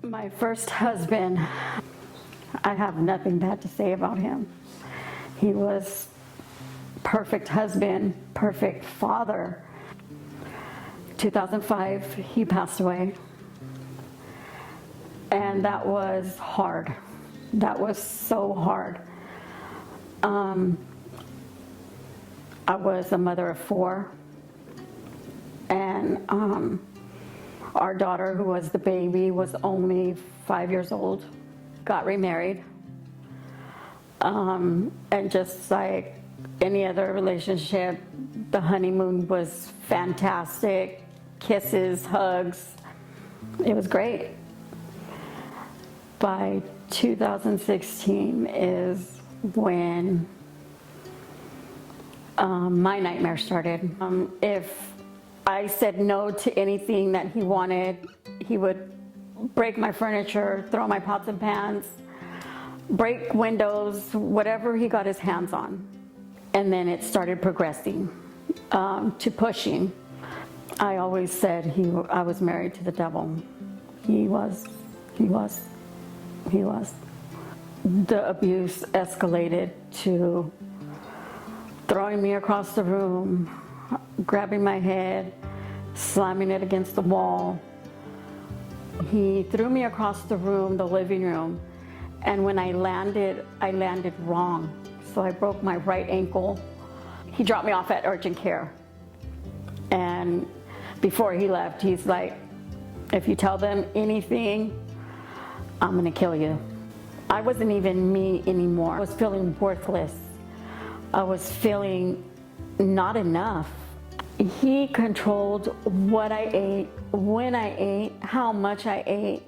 My first husband, I have nothing bad to say about him. He was perfect husband, perfect father. 2005, he passed away. And that was hard. That was so hard. I was a mother of 4. And our daughter, who was the baby, was only 5 years old, got remarried. And just like any other relationship, the honeymoon was fantastic. Kisses, hugs. It was great. By 2016 is when my nightmare started. If I said no to anything that he wanted, he would break my furniture, throw my pots and pans, break windows, whatever he got his hands on. And then it started progressing to pushing. I always said I was married to the devil. He was. The abuse escalated to throwing me across the room, grabbing my head, slamming it against the wall. He threw me across the room, the living room, and when I landed wrong. So I broke my right ankle. He dropped me off at urgent care. And before he left, he's like, if you tell them anything, I'm gonna kill you. I wasn't even me anymore. I was feeling worthless. I was feeling not enough. He controlled what I ate, when I ate, how much I ate.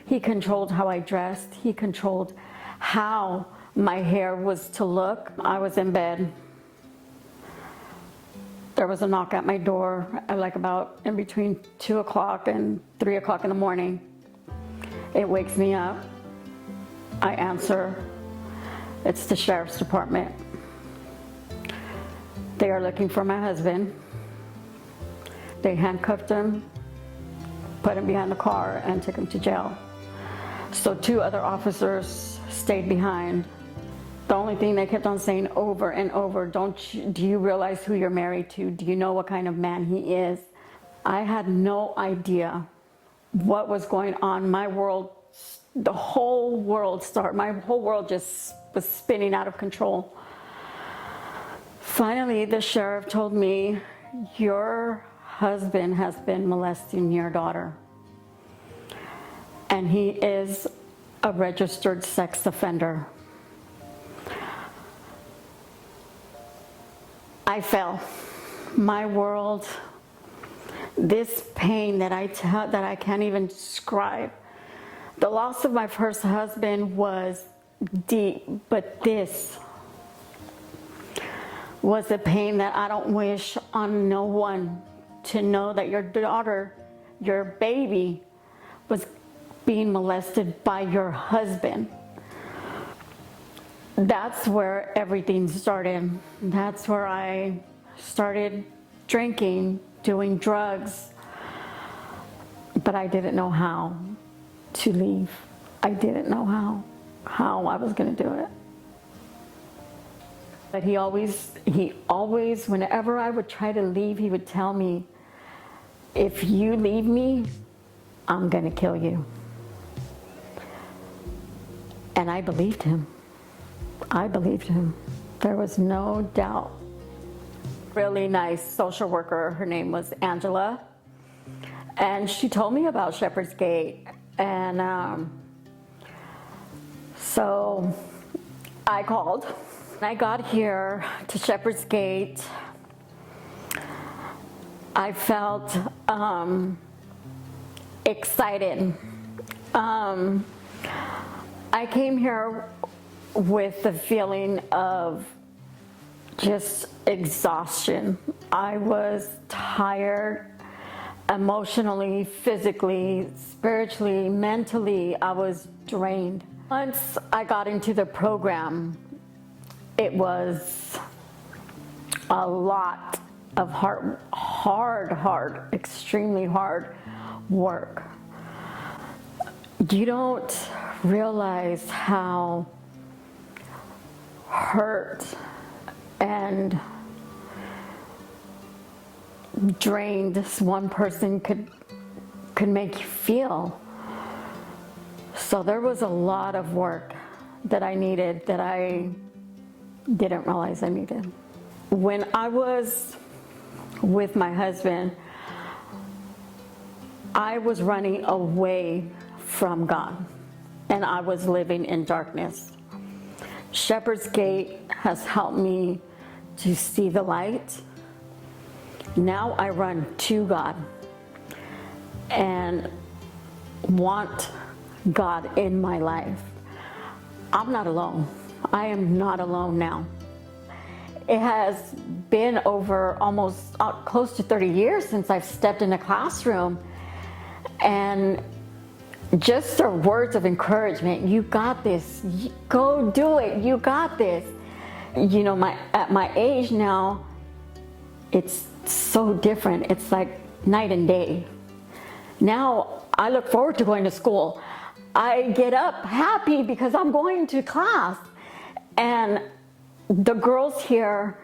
He controlled how I dressed. He controlled how my hair was to look. I was in bed. There was a knock at my door at like about in between 2 o'clock and 3 o'clock in the morning. It wakes me up. I answer. It's the sheriff's department. They are looking for my husband. They handcuffed him, put him behind the car, and took him to jail. So 2 other officers stayed behind. The only thing they kept on saying over and over, do you realize who you're married to? Do you know what kind of man he is? I had no idea what was going on. My world, my whole world just was spinning out of control. Finally, the sheriff told me, your husband has been molesting your daughter. And he is a registered sex offender. I fell. My world, this pain that I can't even describe. The loss of my first husband was deep, but this was a pain that I don't wish on no one, to know that your daughter, your baby, was being molested by your husband. That's where everything started. That's where I started drinking, doing drugs, but I didn't know how to leave. I didn't know how I was going to do it. But he always, whenever I would try to leave, he would tell me, if you leave me, I'm going to kill you. And I believed him. I believed him. There was no doubt. Really nice social worker, her name was Angela, and she told me about Shepherd's Gate. And so I called. I got here to Shepherd's Gate. I felt excited. I came here with the feeling of just exhaustion. I was tired emotionally, physically, spiritually, mentally. I was drained. Once I got into the program, it was a lot of hard, extremely hard work. You don't realize how hurt and drained this one person could make you feel. So there was a lot of work that I needed that I didn't realize I needed. When I was with my husband, I was running away from God, and I was living in darkness. Shepherd's Gate has helped me to see the light. Now I run to God and want God in my life. I'm not alone. I am not alone now. It has been over almost close to 30 years since I've stepped in a classroom, and just the words of encouragement, you got this, go do it, you got this. You know, at my age now, it's so different. It's like night and day. Now I look forward to going to school. I get up happy because I'm going to class. And the girls here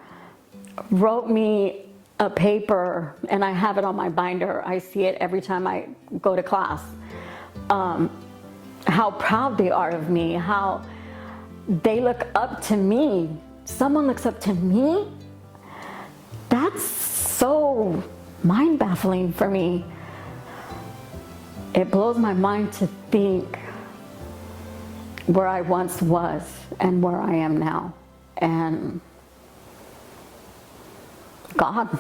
wrote me a paper, and I have it on my binder. I see it every time I go to class. How proud they are of me, how they look up to me. Someone looks up to me? That's so mind-baffling for me. It blows my mind to think where I once was and where I am now. And God,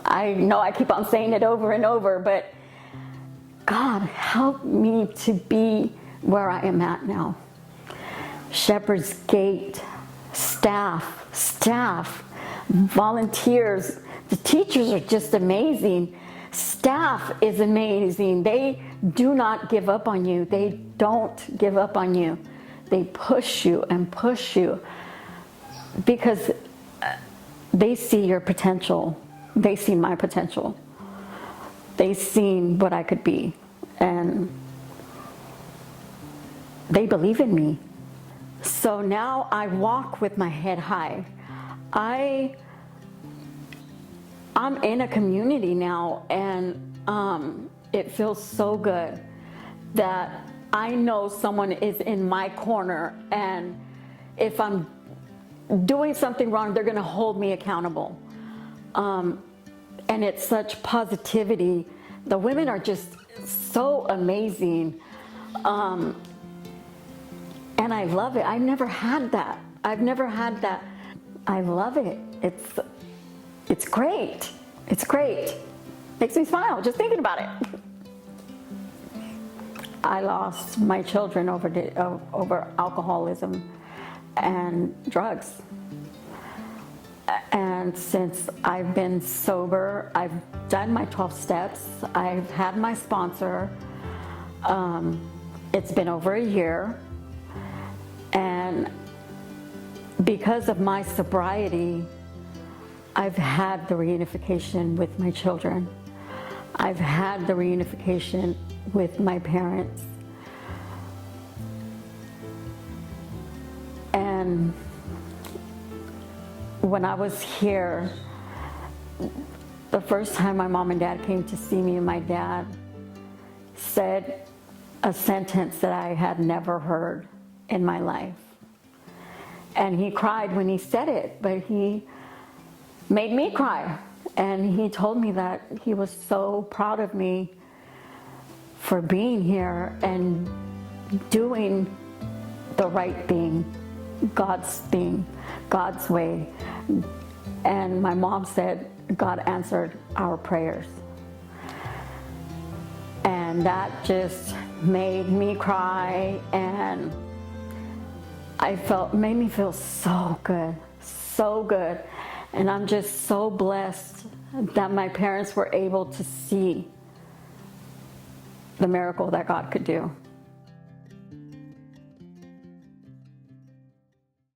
I know I keep on saying it over and over, but God, help me to be where I am at now. Shepherd's Gate, staff, volunteers, the teachers are just amazing. Staff is amazing. They do not give up on you. They don't give up on you. They push you and push you because they see your potential. They see my potential. They seen what I could be, and they believe in me. So now I walk with my head high. I'm in a community now, and it feels so good that I know someone is in my corner, and if I'm doing something wrong, they're gonna hold me accountable. And it's such positivity. The women are just so amazing. And I love it. I've never had that. I love it. It's great. It's great. Makes me smile just thinking about it. I lost my children over alcoholism and drugs. And since I've been sober, I've done my 12 steps. I've had my sponsor. It's been over a year. And because of my sobriety, I've had the reunification with my children. I've had the reunification with my parents. And when I was here, the first time my mom and dad came to see me, my dad said a sentence that I had never heard in my life. And he cried when he said it, but he made me cry. And he told me that he was so proud of me for being here and doing the right thing, God's way. And my mom said, God answered our prayers. And that just made me cry, and made me feel so good. And I'm just so blessed that my parents were able to see the miracle that God could do.